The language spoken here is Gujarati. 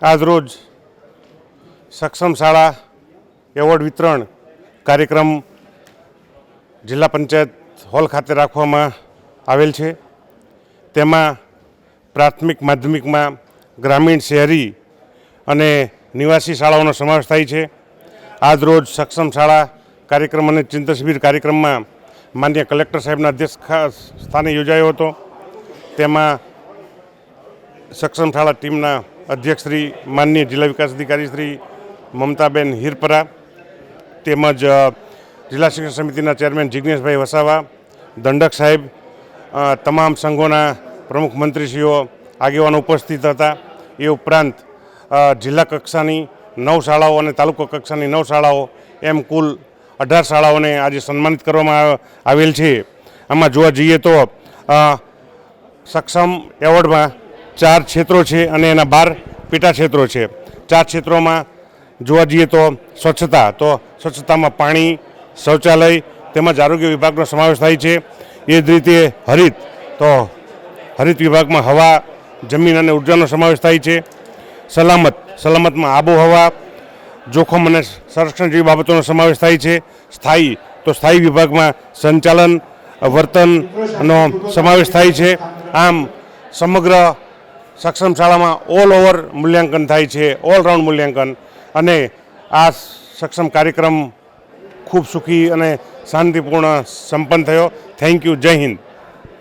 આજરોજ સક્ષમ શાળા એવોર્ડ વિતરણ કાર્યક્રમ જિલ્લા પંચાયત હોલ ખાતે રાખવામાં આવેલ છે। તેમાં પ્રાથમિક માધ્યમિકમાં ગ્રામીણ શહેરી અને નિવાસી શાળાઓનો સમાવેશ થાય છે। આજરોજ સક્ષમ શાળા કાર્યક્રમ અને ચિંતન શિબિર કાર્યક્રમમાં માનનીય કલેક્ટર સાહેબના અધ્યક્ષ સ્થાને યોજાયો હતો। તેમાં સક્ષમ શાળા ટીમના અધ્યક્ષ શ્રી માનનીય જિલ્લા વિકાસ અધિકારી શ્રી મમતાબેન હિરપરા તેમજ જિલ્લા શિક્ષણ સમિતિના ચેરમેન જિગ્નેશભાઈ વસાવા, દંડક સાહેબ, તમામ સંઘોના પ્રમુખ મંત્રીશ્રીઓ આગેવાનો ઉપસ્થિત હતા। એ ઉપરાંત જિલ્લા કક્ષાની 9 શાળાઓ અને તાલુકા કક્ષાની 9 શાળાઓ એમ કુલ 18 શાળાઓને આજે સન્માનિત કરવામાં આવેલ છે। આમાં જોવા જઈએ તો સક્ષમ એવોર્ડમાં 4 ક્ષેત્રો છે અને એના 12 પેટા ક્ષેત્રો છે। 4 ક્ષેત્રોમાં જોવા જઈએ તો સ્વચ્છતા, તો સ્વચ્છતામાં પાણી, શૌચાલય તેમજ આરોગ્ય વિભાગનો સમાવેશ થાય છે। એ જ રીતે હરિત, તો હરિત વિભાગમાં હવા, જમીન અને ઉર્જાનો સમાવેશ થાય છે। સલામતમાં આબોહવા, જોખમ અને સંરક્ષણ જેવી બાબતોનો સમાવેશ થાય છે। સ્થાયી વિભાગમાં સંચાલન, વર્તનનો સમાવેશ થાય છે। આમ સમગ્ર સક્ષમ શાળામાં ઓલ ઓવર મૂલ્યાંકન થાય છે, ઓલરાઉન્ડ મૂલ્યાંકન। અને આ સક્ષમ કાર્યક્રમ ખૂબ સુખી અને શાંતિપૂર્ણ સંપન્ન થયો। થેન્ક યુ, જય હિન્દ।